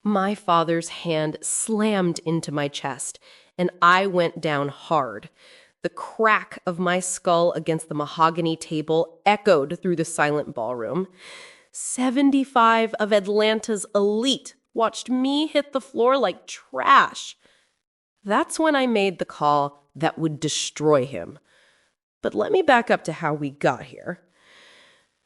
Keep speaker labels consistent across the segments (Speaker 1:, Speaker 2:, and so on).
Speaker 1: My father's hand slammed into my chest, and I went down hard. The crack of my skull against the mahogany table echoed through the silent ballroom. 75 of Atlanta's elite watched me hit the floor like trash. That's when I made the call that would destroy him. But let me back up to how we got here.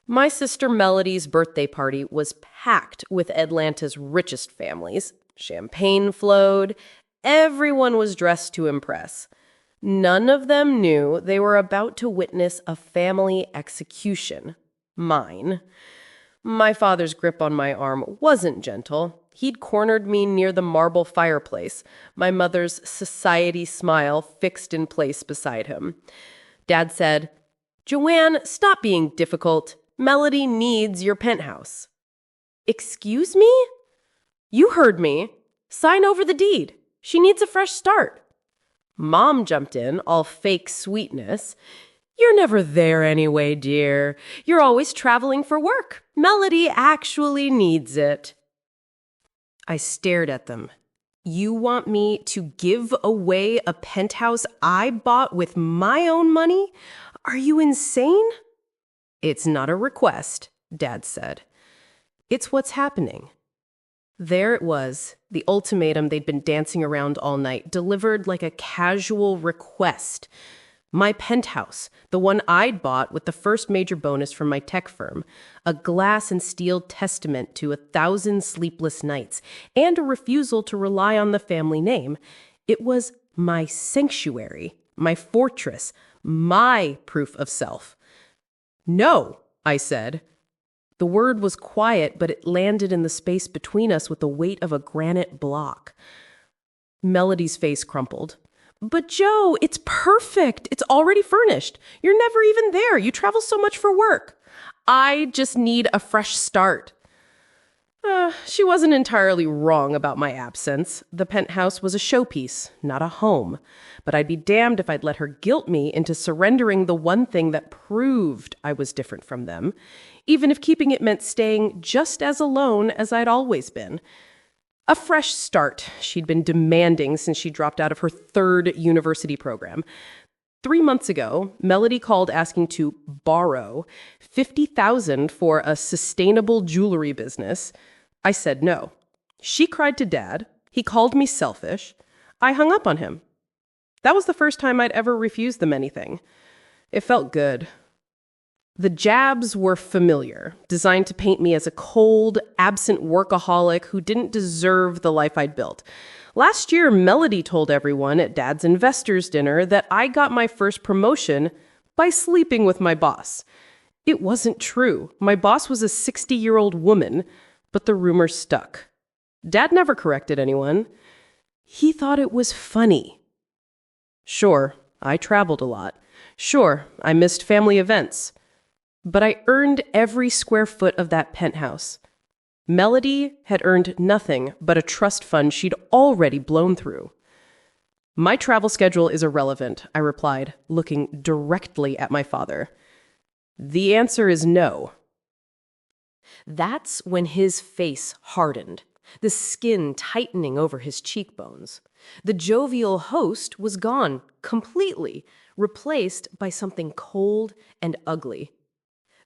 Speaker 1: My sister Melody's birthday party was packed with Atlanta's richest families. Champagne flowed. Everyone was dressed to impress. None of them knew they were about to witness a family execution. Mine. My father's grip on my arm wasn't gentle. He'd cornered me near the marble fireplace, my mother's society smile fixed in place beside him. Dad said, "Joanne, stop being difficult. Melody needs your penthouse." "Excuse me?" "You heard me. Sign over the deed. She needs a fresh start." Mom jumped in, all fake sweetness. "You're never there anyway, dear. You're always traveling for work. Melody actually needs it." I stared at them. "You want me to give away a penthouse I bought with my own money? Are you insane?" "It's not a request," Dad said. "It's what's happening." There it was, the ultimatum they'd been dancing around all night, delivered like a casual request. My penthouse, the one I'd bought with the first major bonus from my tech firm, a glass and steel testament to 1,000 sleepless nights, and a refusal to rely on the family name. It was my sanctuary, my fortress, my proof of self. "No," I said. The word was quiet, but it landed in the space between us with the weight of a granite block. Melody's face crumpled. "But Joe, it's perfect. It's already furnished. You're never even there. You travel so much for work." "I just need a fresh start." She wasn't entirely wrong about my absence. The penthouse was a showpiece, not a home. But I'd be damned if I'd let her guilt me into surrendering the one thing that proved I was different from them, even if keeping it meant staying just as alone as I'd always been. A fresh start she'd been demanding since she dropped out of her third university program. 3 months ago, Melody called asking to borrow $50,000 for a sustainable jewelry business. I said no. She cried to Dad. He called me selfish. I hung up on him. That was the first time I'd ever refused them anything. It felt good. The jabs were familiar, designed to paint me as a cold, absent workaholic who didn't deserve the life I'd built. Last year, Melody told everyone at Dad's investors' dinner that I got my first promotion by sleeping with my boss. It wasn't true. My boss was a 60-year-old woman, but the rumor stuck. Dad never corrected anyone. He thought it was funny. Sure, I traveled a lot. Sure, I missed family events. But I earned every square foot of that penthouse. Melody had earned nothing but a trust fund she'd already blown through. "My travel schedule is irrelevant," I replied, looking directly at my father. "The answer is no." That's when his face hardened, the skin tightening over his cheekbones. The jovial host was gone completely, replaced by something cold and ugly.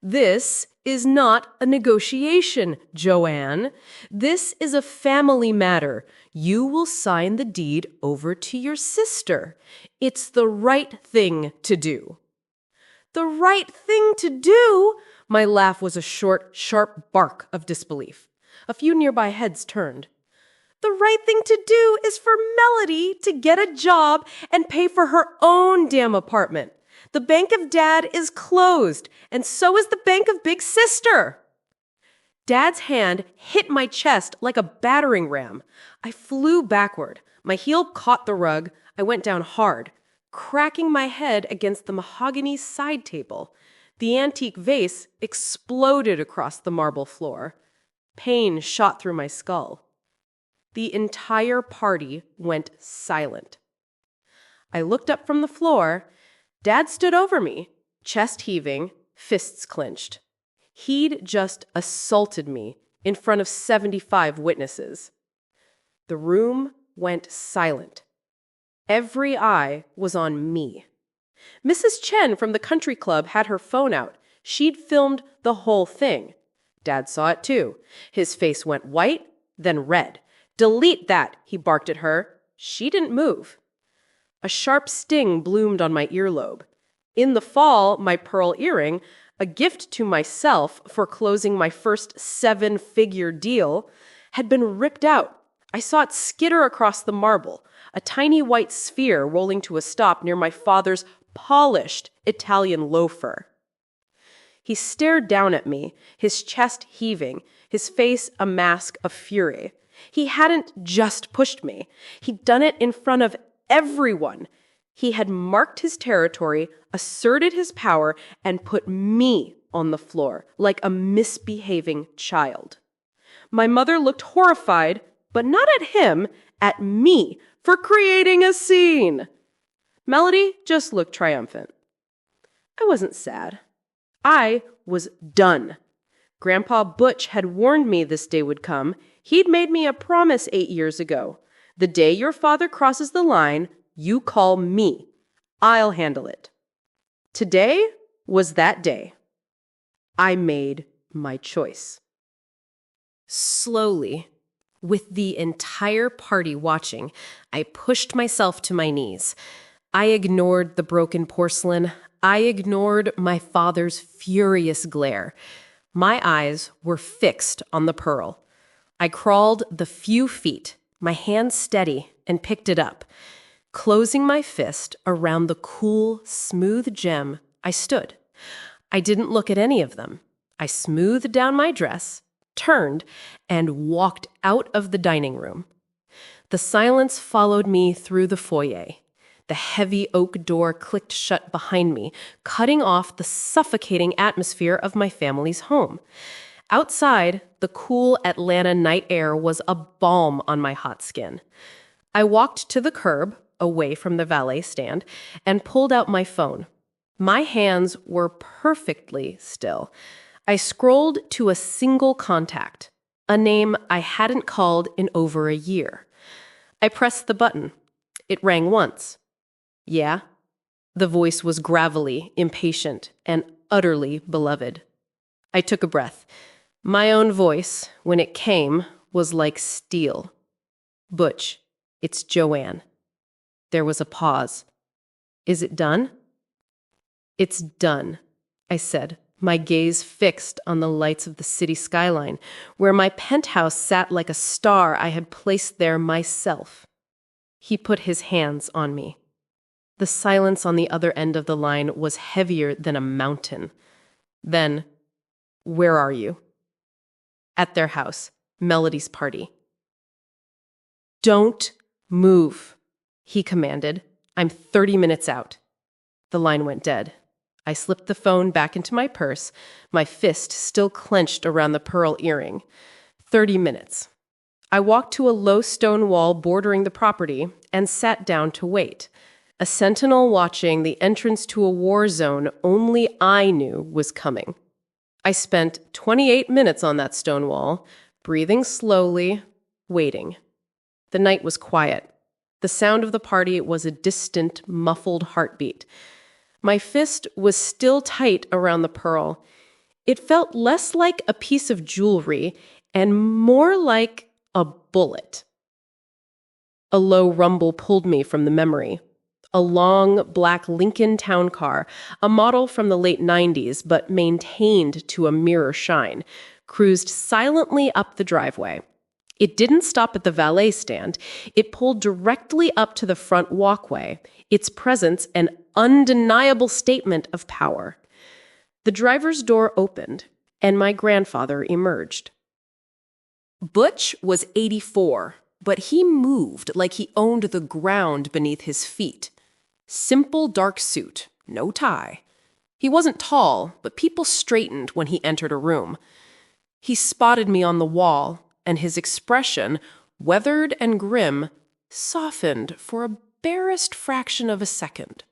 Speaker 1: "This is not a negotiation, Joanne. This is a family matter. You will sign the deed over to your sister. It's the right thing to do." "The right thing to do?" My laugh was a short, sharp bark of disbelief. A few nearby heads turned. "The right thing to do is for Melody to get a job and pay for her own damn apartment. The Bank of Dad is closed, and so is the Bank of Big Sister." Dad's hand hit my chest like a battering ram. I flew backward. My heel caught the rug. I went down hard, cracking my head against the mahogany side table. The antique vase exploded across the marble floor. Pain shot through my skull. The entire party went silent. I looked up from the floor. Dad stood over me, chest heaving, fists clenched. He'd just assaulted me in front of 75 witnesses. The room went silent. Every eye was on me. Mrs. Chen from the country club had her phone out. She'd filmed the whole thing. Dad saw it too. His face went white, then red. "Delete that," he barked at her. She didn't move. A sharp sting bloomed on my earlobe. In the fall, my pearl earring, a gift to myself for closing my first 7-figure deal, had been ripped out. I saw it skitter across the marble, a tiny white sphere rolling to a stop near my father's polished Italian loafer. He stared down at me, his chest heaving, his face a mask of fury. He hadn't just pushed me. He'd done it in front of everyone. He had marked his territory, asserted his power, and put me on the floor like a misbehaving child. My mother looked horrified, but not at him, at me for creating a scene. Melody just looked triumphant. I wasn't sad. I was done. Grandpa Butch had warned me this day would come. He'd made me a promise 8 years ago. The day your father crosses the line, you call me. I'll handle it. Today was that day. I made my choice. Slowly, with the entire party watching, I pushed myself to my knees. I ignored the broken porcelain. I ignored my father's furious glare. My eyes were fixed on the pearl. I crawled the few feet, my hand steady, and picked it up. Closing my fist around the cool, smooth gem, I stood. I didn't look at any of them. I smoothed down my dress, turned, and walked out of the dining room. The silence followed me through the foyer. The heavy oak door clicked shut behind me, cutting off the suffocating atmosphere of my family's home. Outside, the cool Atlanta night air was a balm on my hot skin. I walked to the curb, away from the valet stand, and pulled out my phone. My hands were perfectly still. I scrolled to a single contact, a name I hadn't called in over a year. I pressed the button. It rang once. Yeah? The voice was gravelly, impatient, and utterly beloved. I took a breath. My own voice, when it came, was like steel. Butch, it's Joanne. There was a pause. Is it done? It's done, I said, my gaze fixed on the lights of the city skyline, where my penthouse sat like a star I had placed there myself. He put his hands on me. The silence on the other end of the line was heavier than a mountain. Then, where are you? At their house, Melody's party. Don't move, he commanded. I'm 30 minutes out. The line went dead. I slipped the phone back into my purse, my fist still clenched around the pearl earring. 30 minutes. I walked to a low stone wall bordering the property and sat down to wait. A sentinel watching the entrance to a war zone only I knew was coming. I spent 28 minutes on that stone wall, breathing slowly, waiting. The night was quiet. The sound of the party was a distant, muffled heartbeat. My fist was still tight around the pearl. It felt less like a piece of jewelry and more like a bullet. A low rumble pulled me from the memory. A long, black Lincoln town car, a model from the late 90s, but maintained to a mirror shine, cruised silently up the driveway. It didn't stop at the valet stand. It pulled directly up to the front walkway, its presence an undeniable statement of power. The driver's door opened, and my grandfather emerged. Butch was 84, but he moved like he owned the ground beneath his feet. Simple dark suit, no tie. He wasn't tall, but people straightened when he entered a room. He spotted me on the wall, and his expression, weathered and grim, softened for a barest fraction of a second.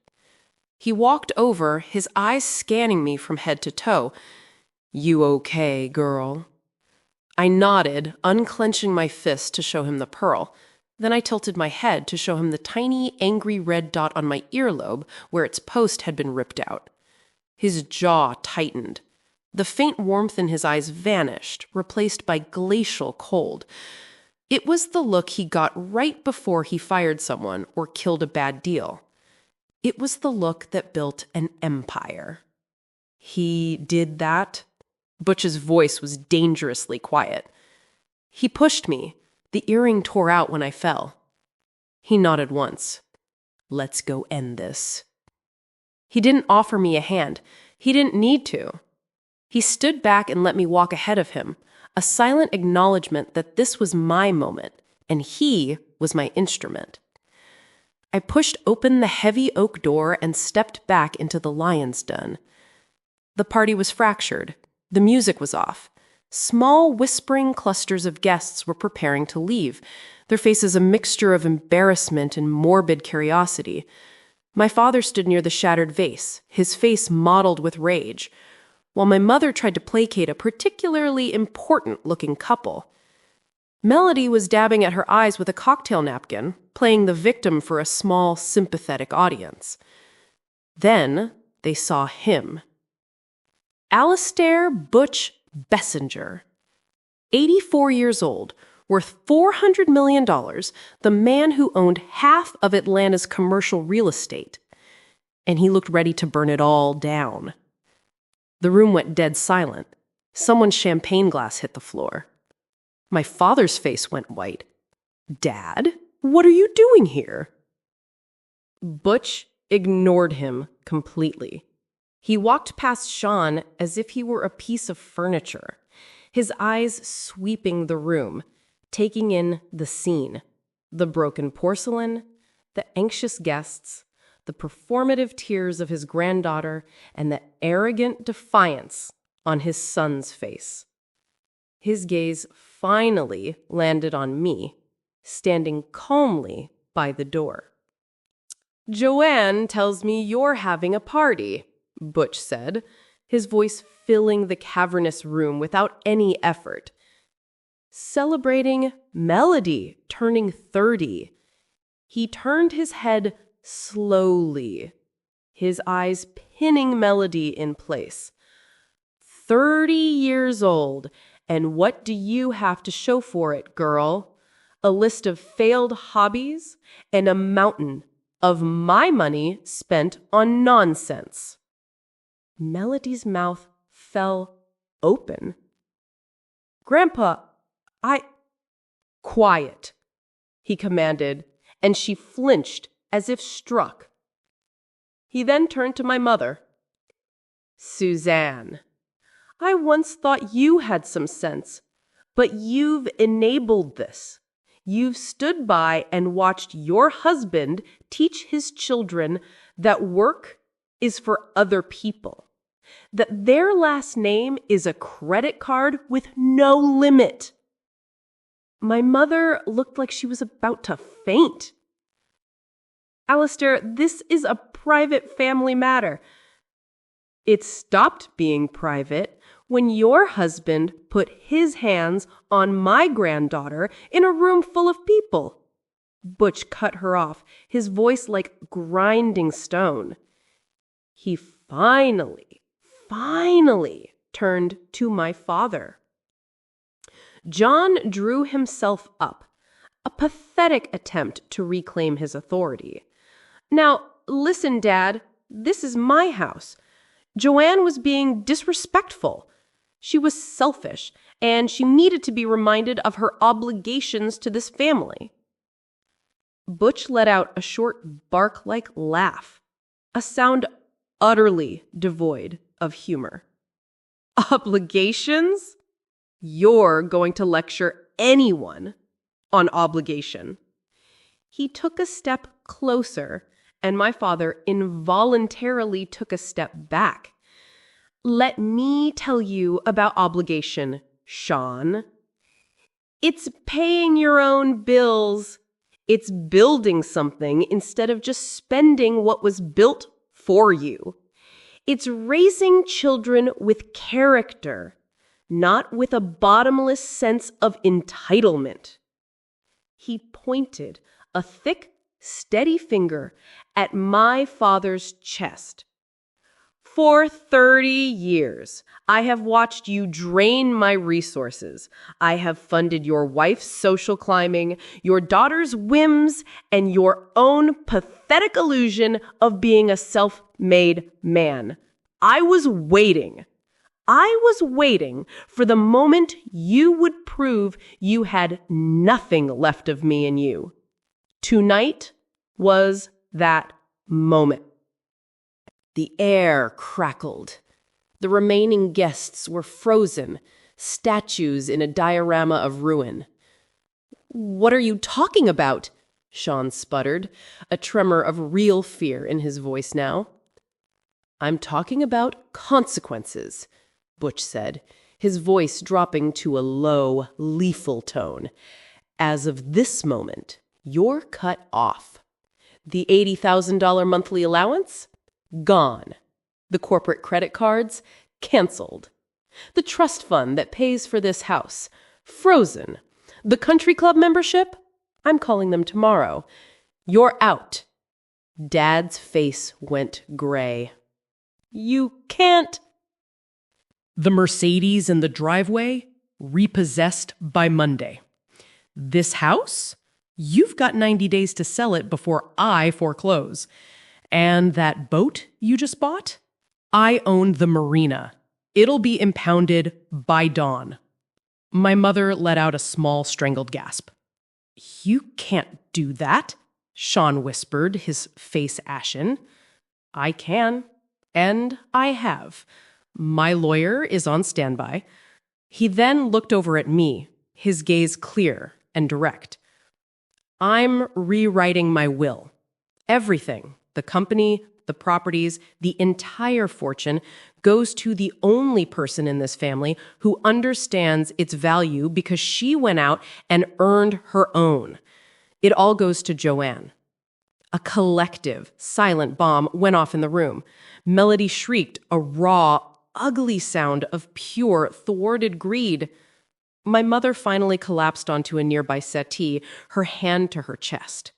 Speaker 1: He walked over, his eyes scanning me from head to toe. "You okay, girl?" I nodded, unclenching my fist to show him the pearl. Then I tilted my head to show him the tiny, angry red dot on my earlobe where its post had been ripped out. His jaw tightened. The faint warmth in his eyes vanished, replaced by glacial cold. It was the look he got right before he fired someone or killed a bad deal. It was the look that built an empire. He did that? Butch's voice was dangerously quiet. He pushed me. The earring tore out when I fell. He nodded once. Let's go end this. He didn't offer me a hand. He didn't need to. He stood back and let me walk ahead of him, a silent acknowledgement that this was my moment, and he was my instrument. I pushed open the heavy oak door and stepped back into the lion's den. The party was fractured. The music was off. Small, whispering clusters of guests were preparing to leave, their faces a mixture of embarrassment and morbid curiosity. My father stood near the shattered vase, his face mottled with rage, while my mother tried to placate a particularly important-looking couple. Melody was dabbing at her eyes with a cocktail napkin, playing the victim for a small, sympathetic audience. Then they saw him. Alistair Butch Bessinger, 84 years old, worth $400 million, the man who owned half of Atlanta's commercial real estate. And he looked ready to burn it all down. The room went dead silent. Someone's champagne glass hit the floor. My father's face went white. Dad, what are you doing here? Butch ignored him completely. He walked past Sean as if he were a piece of furniture, his eyes sweeping the room, taking in the scene, the broken porcelain, the anxious guests, the performative tears of his granddaughter, and the arrogant defiance on his son's face. His gaze finally landed on me, standing calmly by the door. Joanne tells me you're having a party, Butch said, his voice filling the cavernous room without any effort. Celebrating Melody turning 30. He turned his head slowly, his eyes pinning Melody in place. 30 years old, and what do you have to show for it, girl? A list of failed hobbies and a mountain of my money spent on nonsense. Melody's mouth fell open. Grandpa, Quiet, he commanded, and she flinched as if struck. He then turned to my mother. Suzanne, I once thought you had some sense, but you've enabled this. You've stood by and watched your husband teach his children that work is for other people, that their last name is a credit card with no limit. My mother looked like she was about to faint. Alistair, this is a private family matter. It stopped being private when your husband put his hands on my granddaughter in a room full of people. Butch cut her off, his voice like grinding stone. He finally turned to my father. John drew himself up, a pathetic attempt to reclaim his authority. Now, listen, Dad, this is my house. Joanne was being disrespectful. She was selfish, and she needed to be reminded of her obligations to this family. Butch let out a short bark-like laugh, a sound utterly devoid of humor. Obligations? You're going to lecture anyone on obligation. He took a step closer, and my father involuntarily took a step back. Let me tell you about obligation, Sean. It's paying your own bills. It's building something instead of just spending what was built for you. It's raising children with character, not with a bottomless sense of entitlement. He pointed a thick, steady finger at my father's chest. For 30 years, I have watched you drain my resources. I have funded your wife's social climbing, your daughter's whims, and your own pathetic illusion of being a self-made man. I was waiting for the moment you would prove you had nothing left of me in you. Tonight was that moment. The air crackled. The remaining guests were frozen, statues in a diorama of ruin. "What are you talking about?" Sean sputtered, a tremor of real fear in his voice now. "I'm talking about consequences," Butch said, his voice dropping to a low, lethal tone. "As of this moment, you're cut off. The $80,000 monthly allowance? Gone. The corporate credit cards? Canceled. The trust fund that pays for this house? Frozen. The country club membership? I'm calling them tomorrow. You're out." Dad's face went gray. "You can't."
Speaker 2: The Mercedes in the driveway? Repossessed by Monday. This house? You've got 90 days to sell it before I foreclose. And that boat you just bought? I own the marina. It'll be impounded by dawn. My mother let out a small strangled gasp. "You can't do that," Sean whispered, his face ashen. "I can, and I have. My lawyer is on standby." He then looked over at me, his gaze clear and direct. "I'm rewriting my will. Everything, the company, the properties, the entire fortune, goes to the only person in this family who understands its value because she went out and earned her own. It all goes to Joanne." A collective, silent bomb went off in the room. Melody shrieked, a raw, ugly sound of pure, thwarted greed. My mother finally collapsed onto a nearby settee, her hand to her chest.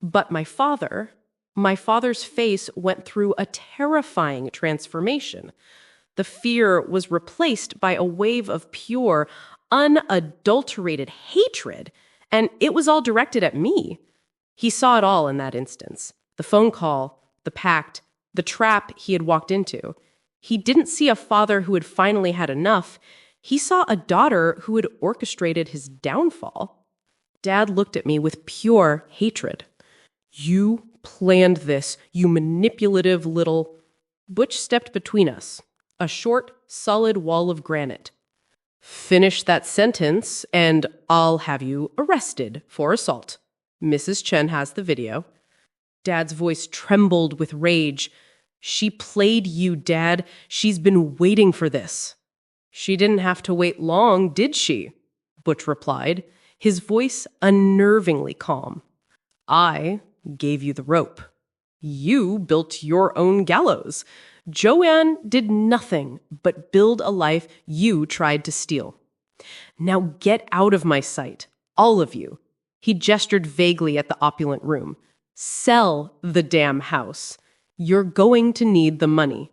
Speaker 2: But my father's face went through a terrifying transformation. The fear was replaced by a wave of pure, unadulterated hatred, and it was all directed at me. He saw it all in that instance. The phone call, the pact, the trap he had walked into. He didn't see a father who had finally had enough. He saw a daughter who had orchestrated his downfall. Dad looked at me with pure hatred. "You planned this, you manipulative little—" Butch stepped between us, a short, solid wall of granite. "Finish that sentence, and I'll have you arrested for assault. Mrs. Chen has the video." Dad's voice trembled with rage. "She played you, Dad. She's been waiting for this." "She didn't have to wait long, did she?" Butch replied, his voice unnervingly calm. "I gave you the rope. You built your own gallows. Joanne did nothing but build a life you tried to steal. Now get out of my sight, all of you." He gestured vaguely at the opulent room. "Sell the damn house. You're going to need the money."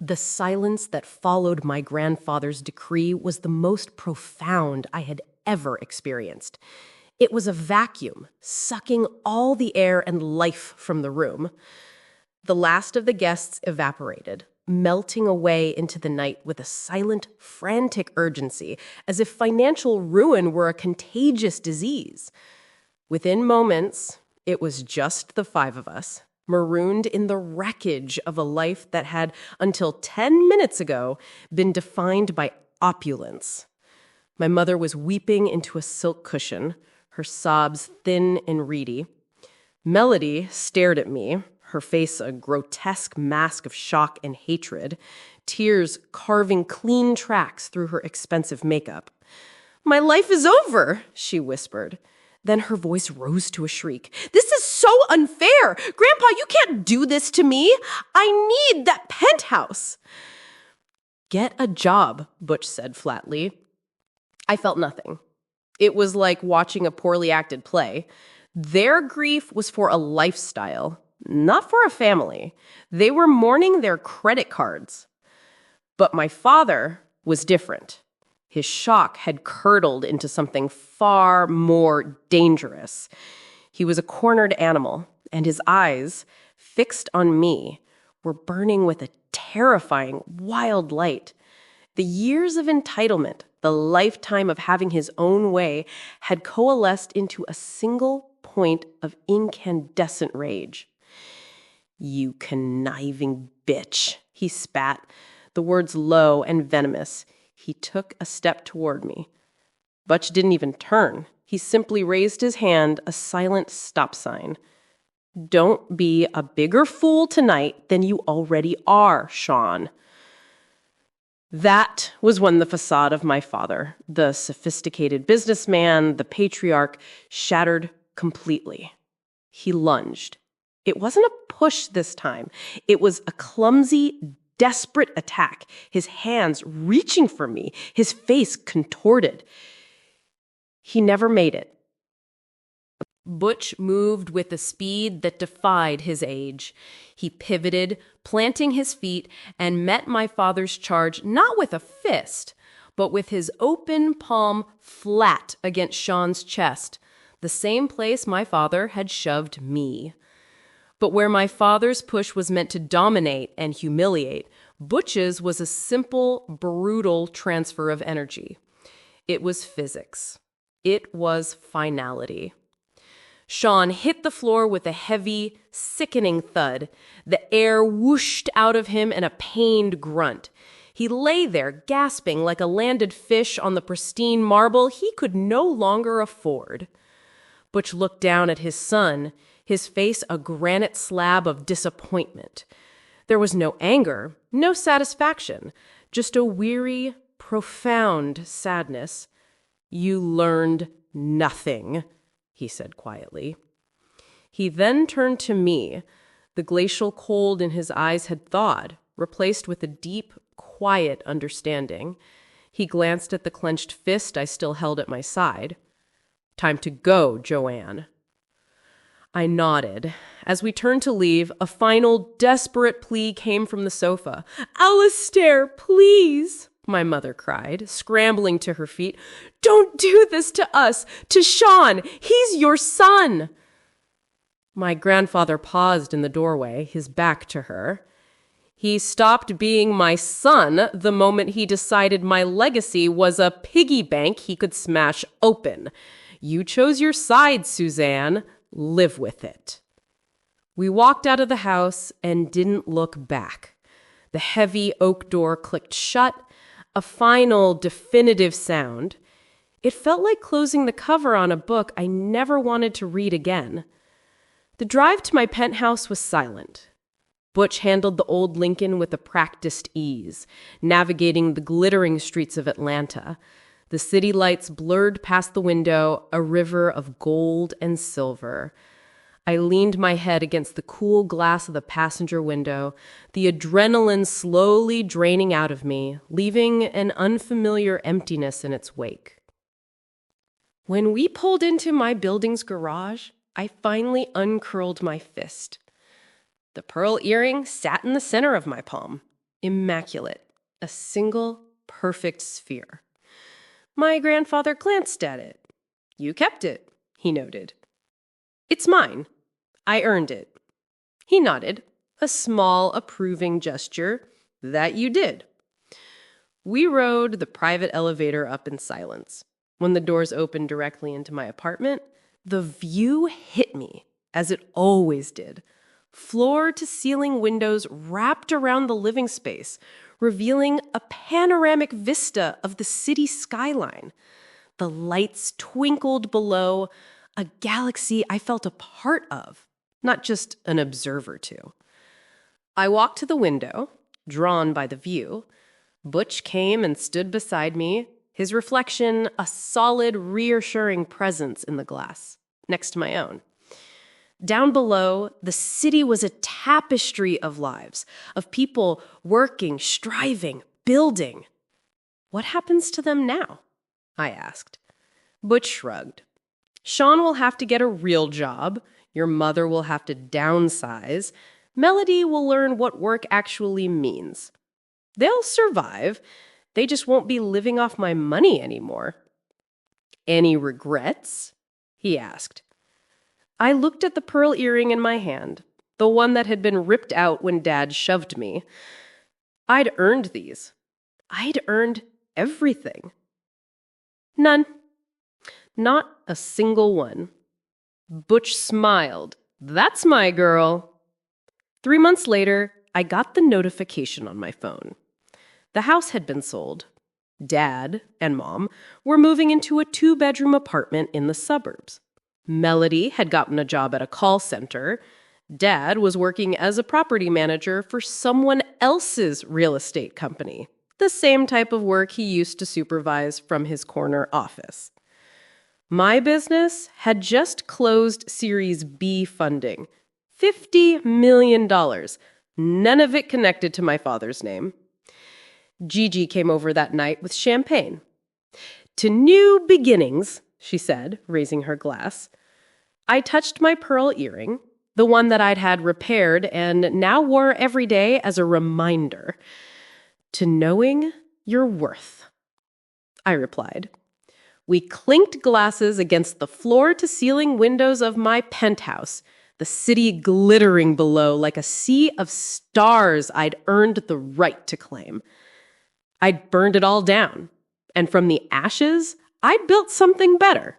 Speaker 2: The silence that followed my grandfather's decree was the most profound I had ever experienced. It was a vacuum, sucking all the air and life from the room. The last of the guests evaporated, melting away into the night with a silent, frantic urgency, as if financial ruin were a contagious disease. Within moments, it was just the five of us, marooned in the wreckage of a life that had, until 10 minutes ago, been defined by opulence. My mother was weeping into a silk cushion, her sobs thin and reedy. Melody stared at me, her face a grotesque mask of shock and hatred, tears carving clean tracks through her expensive makeup. "My life is over," she whispered. Then her voice rose to a shriek. "This is so unfair! Grandpa, you can't do this to me! I need that penthouse!" "Get a job," Butch said flatly. I felt nothing.
Speaker 1: It was like watching a poorly acted play. Their grief was for a lifestyle, not for a family. They were mourning their credit cards. But my father was different. His shock had curdled into something far more dangerous. He was a cornered animal, and his eyes, fixed on me, were burning with a terrifying, wild light. The years of entitlement, the lifetime of having his own way, had coalesced into a single point of incandescent rage. "You conniving bitch," he spat, the words low and venomous. He took a step toward me. Butch didn't even turn. He simply raised his hand, a silent stop sign. "Don't be a bigger fool tonight than you already are, Sean." That was when the facade of my father, the sophisticated businessman, the patriarch, shattered completely. He lunged. It wasn't a push this time. It was a clumsy, desperate attack, his hands reaching for me, his face contorted. He never made it. Butch moved with a speed that defied his age. He pivoted, planting his feet, and met my father's charge not with a fist, but with his open palm flat against Sean's chest, the same place my father had shoved me. But where my father's push was meant to dominate and humiliate, Butch's was a simple, brutal transfer of energy. It was physics. It was finality. Sean hit the floor with a heavy, sickening thud. The air whooshed out of him in a pained grunt. He lay there, gasping like a landed fish on the pristine marble he could no longer afford. Butch looked down at his son, his face a granite slab of disappointment. There was no anger, no satisfaction, just a weary, profound sadness. "You learned nothing," he said quietly. He then turned to me. The glacial cold in his eyes had thawed, replaced with a deep, quiet understanding. He glanced at the clenched fist I still held at my side. "Time to go, Joanne." I nodded. As we turned to leave, a final, desperate plea came from the sofa. "Alistair, please!" my mother cried, scrambling to her feet. "Don't do this to us, to Sean. He's your son." My grandfather paused in the doorway, his back to her. "He stopped being my son the moment he decided my legacy was a piggy bank he could smash open. You chose your side, Suzanne. Live with it." We walked out of the house and didn't look back. The heavy oak door clicked shut, a final, definitive sound. It felt like closing the cover on a book I never wanted to read again. The drive to my penthouse was silent. Butch handled the old Lincoln with a practiced ease, navigating the glittering streets of Atlanta. The city lights blurred past the window, a river of gold and silver. I leaned my head against the cool glass of the passenger window, the adrenaline slowly draining out of me, leaving an unfamiliar emptiness in its wake. When we pulled into my building's garage, I finally uncurled my fist. The pearl earring sat in the center of my palm, immaculate, a single, perfect sphere. My grandfather glanced at it. "You kept it," he noted. "It's mine. I earned it." He nodded, a small, approving gesture. "That you did." We rode the private elevator up in silence. When the doors opened directly into my apartment, the view hit me, as it always did. Floor-to-ceiling windows wrapped around the living space, revealing a panoramic vista of the city skyline. The lights twinkled below, a galaxy I felt a part of, not just an observer to. I walked to the window, drawn by the view. Butch came and stood beside me, his reflection a solid, reassuring presence in the glass, next to my own. Down below, the city was a tapestry of lives, of people working, striving, building. "What happens to them now?" I asked. Butch shrugged. Sean will have to get a real job. Your mother will have to downsize. Melody will learn what work actually means. They'll survive. They just won't be living off my money anymore. Any regrets? He asked. I looked at the pearl earring in my hand, the one that had been ripped out when Dad shoved me. I'd earned these. I'd earned everything. None. Not a single one. Butch smiled. That's my girl. 3 months later, I got the notification on my phone. The house had been sold. Dad and Mom were moving into a 2-bedroom apartment in the suburbs. Melody had gotten a job at a call center. Dad was working as a property manager for someone else's real estate company, the same type of work he used to supervise from his corner office. My business had just closed Series B funding, $50 million, none of it connected to my father's name. Gigi came over that night with champagne. To new beginnings, she said, raising her glass. I touched my pearl earring, the one that I'd had repaired and now wore every day as a reminder. To knowing your worth, I replied. We clinked glasses against the floor-to-ceiling windows of my penthouse, the city glittering below like a sea of stars I'd earned the right to claim. I'd burned it all down, and from the ashes, I'd built something better,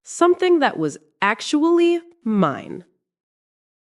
Speaker 1: something that was actually mine.